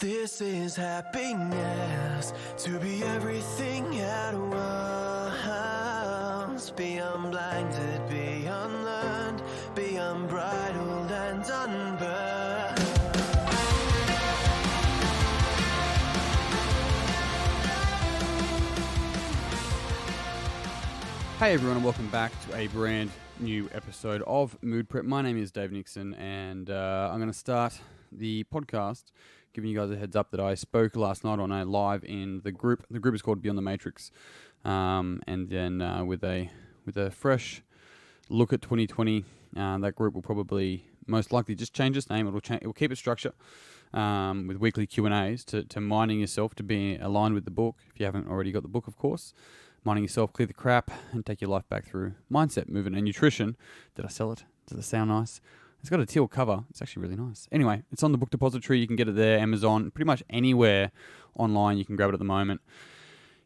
This is happiness, to be everything at once. Be unblinded, be unlearned, be unbridled and unburned. Hey everyone, and welcome back to a brand new episode of Mood Prep. My name is Dave Nixon, and I'm going to start the podcast giving you guys a heads up that I spoke last night on a live in the group. The group is called Beyond the Matrix, and then with a fresh look at 2020, that group will probably most likely just change its name. It will keep its structure with weekly Q&As to mining yourself to be aligned with the book. If you haven't already got the book, of course. Mining yourself, clear the crap, and take your life back through mindset, movement, and nutrition. Did I sell it? Does it sound nice? It's got a teal cover. It's actually really nice. Anyway, it's on the book depository. You can get it there, Amazon, pretty much anywhere online. You can grab it at the moment.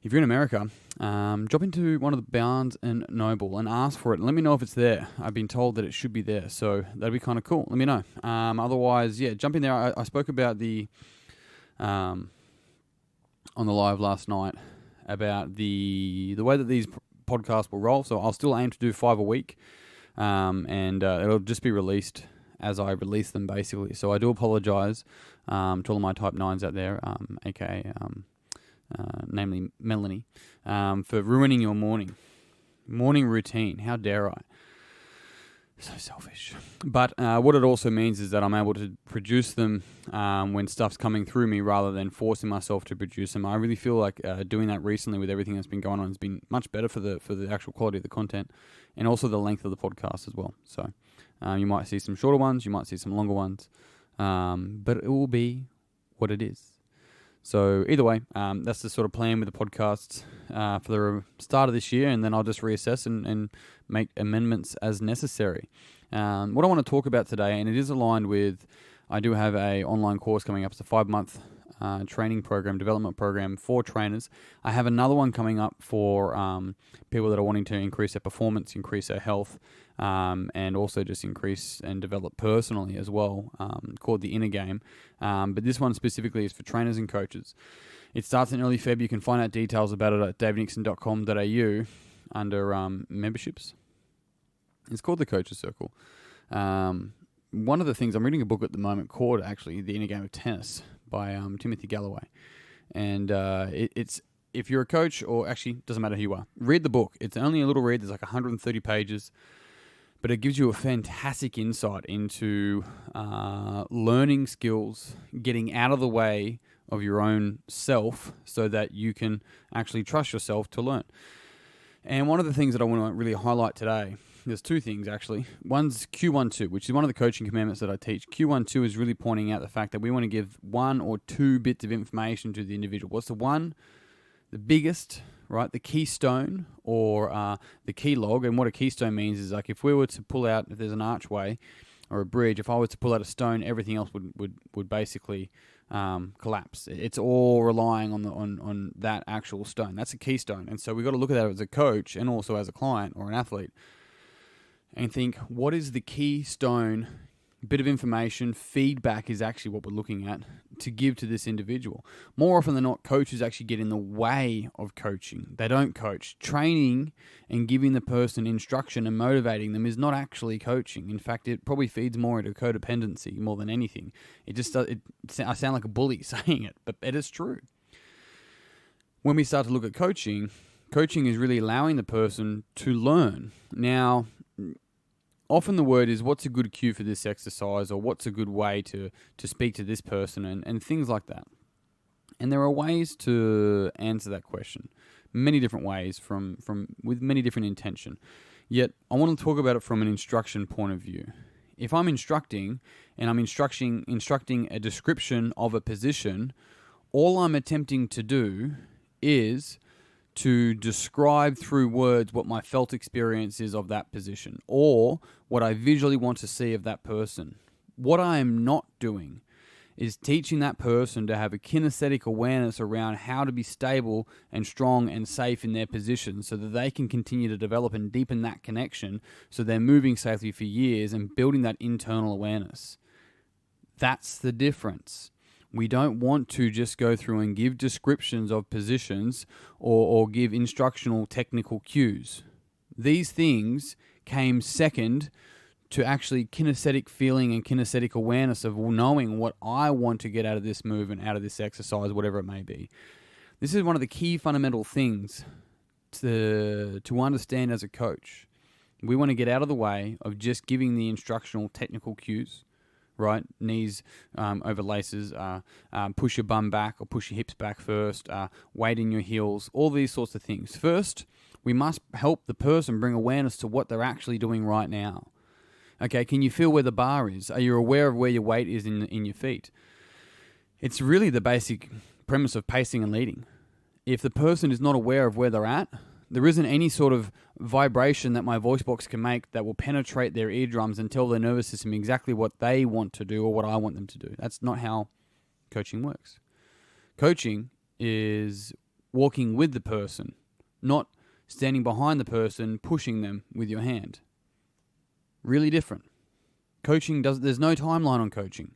If you're in America, drop into one of the Barnes & Noble and ask for it. And let me know if it's there. I've been told that it should be there, so that'd be kind of cool. Let me know. Otherwise, yeah, jump in there. I spoke about the on the live last night about the way that these podcasts will roll. So I'll still aim to do 5 a week, and it'll just be released as I release them, basically. So I do apologize to all of my Type 9s out there, aka namely Melanie, for ruining your morning routine. How dare I? So selfish. But what it also means is that I'm able to produce them when stuff's coming through me rather than forcing myself to produce them. I really feel like doing that recently with everything that's been going on has been much better for the actual quality of the content and also the length of the podcast as well. So you might see some shorter ones, you might see some longer ones, but it will be what it is. So either way, that's the sort of plan with the podcasts for the start of this year, and then I'll just reassess and make amendments as necessary. What I want to talk about today, and it is aligned with, I do have a online course coming up. It's a 5-month training program, development program for trainers. I have another one coming up for people that are wanting to increase their performance, increase their health, and also just increase and develop personally as well, called The Inner Game. But this one specifically is for trainers and coaches. It starts in early Feb. You can find out details about it at davenixon.com.au under memberships. It's called The Coaches Circle. One of the things, I'm reading a book at the moment called actually The Inner Game of Tennis by Timothy Galloway. And it's, if you're a coach, or actually doesn't matter who you are, read the book. It's only a little read. There's like 130 pages. But it gives you a fantastic insight into learning skills, getting out of the way of your own self so that you can actually trust yourself to learn. And one of the things that I want to really highlight today, there's 2 things actually. One's Q12, which is one of the coaching commandments that I teach. Q12 is really pointing out the fact that we want to give 1 or 2 bits of information to the individual. What's the biggest, right? The keystone or the key log. And what a keystone means is like if we were to pull out, if there's an archway or a bridge, if I was to pull out a stone, everything else would basically collapse. It's all relying on that actual stone. That's a keystone. And so we've got to look at that as a coach and also as a client or an athlete and think, what is the keystone bit of information? Feedback is actually what we're looking at to give to this individual. More often than not, coaches actually get in the way of coaching. They don't coach. Training and giving the person instruction and motivating them is not actually coaching. In fact, it probably feeds more into codependency more than anything. It just does. I sound like a bully saying it, but it is true. When we start to look at coaching is really allowing the person to learn. Now, often the word is, what's a good cue for this exercise, or what's a good way to speak to this person, and things like that. And there are ways to answer that question, many different ways from with many different intention. Yet I want to talk about it from an instruction point of view. If I'm instructing and I'm instructing a description of a position, all I'm attempting to do is to describe through words what my felt experience is of that position or what I visually want to see of that person. What I am not doing is teaching that person to have a kinesthetic awareness around how to be stable and strong and safe in their position so that they can continue to develop and deepen that connection so they're moving safely for years and building that internal awareness. That's the difference. We don't want to just go through and give descriptions of positions or give instructional technical cues. These things came second to actually kinesthetic feeling and kinesthetic awareness of knowing what I want to get out of this movement, out of this exercise, whatever it may be. This is one of the key fundamental things to understand as a coach. We want to get out of the way of just giving the instructional technical cues, right? Knees over laces, push your bum back or push your hips back first, weight in your heels, all these sorts of things. First, we must help the person bring awareness to what they're actually doing right now. Okay, can you feel where the bar is? Are you aware of where your weight is in your feet? It's really the basic premise of pacing and leading. If the person is not aware of where they're at, there isn't any sort of vibration that my voice box can make that will penetrate their eardrums and tell their nervous system exactly what they want to do or what I want them to do. That's not how coaching works. Coaching is walking with the person, not standing behind the person, pushing them with your hand. Really different. There's no timeline on coaching.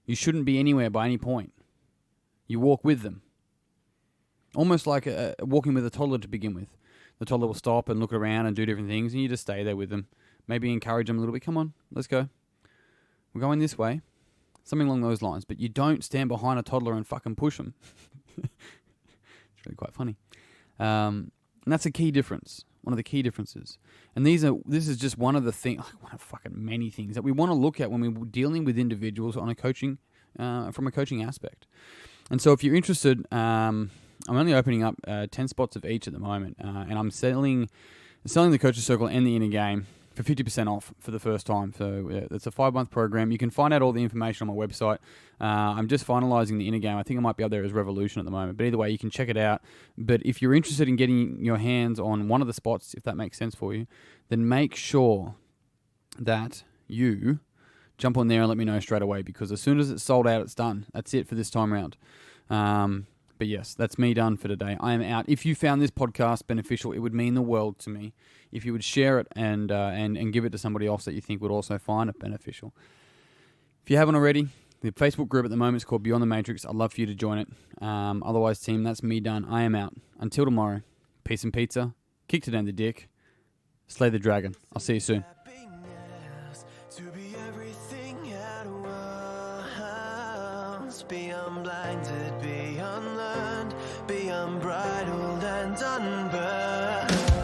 You shouldn't be anywhere by any point. You walk with them. Almost like walking with a toddler to begin with. The toddler will stop and look around and do different things, and you just stay there with them. Maybe encourage them a little bit. Come on, let's go. We're going this way. Something along those lines. But you don't stand behind a toddler and fucking push them. It's really quite funny. And that's a key difference. One of the key differences. And this is just one of the things, one of fucking many things that we want to look at when we're dealing with individuals on a coaching, from a coaching aspect. And so if you're interested, I'm only opening up 10 spots of each at the moment, and I'm selling the Coaches Circle and the Inner Game for 50% off for the first time. So it's a 5-month program. You can find out all the information on my website. I'm just finalizing the Inner Game. I think I might be up there as Revolution at the moment. But either way, you can check it out. But if you're interested in getting your hands on one of the spots, if that makes sense for you, then make sure that you jump on there and let me know straight away, because as soon as it's sold out, it's done. That's it for this time around. But yes, that's me done for today. I am out. If you found this podcast beneficial, it would mean the world to me if you would share it and give it to somebody else that you think would also find it beneficial. If you haven't already, the Facebook group at the moment is called Beyond the Matrix. I'd love for you to join it. Otherwise, team, that's me done. I am out. Until tomorrow, peace and pizza. Kick to down the dick. Slay the dragon. I'll see you soon. To be everything at once, be unblinded, be unlearned, be unbridled and unburned.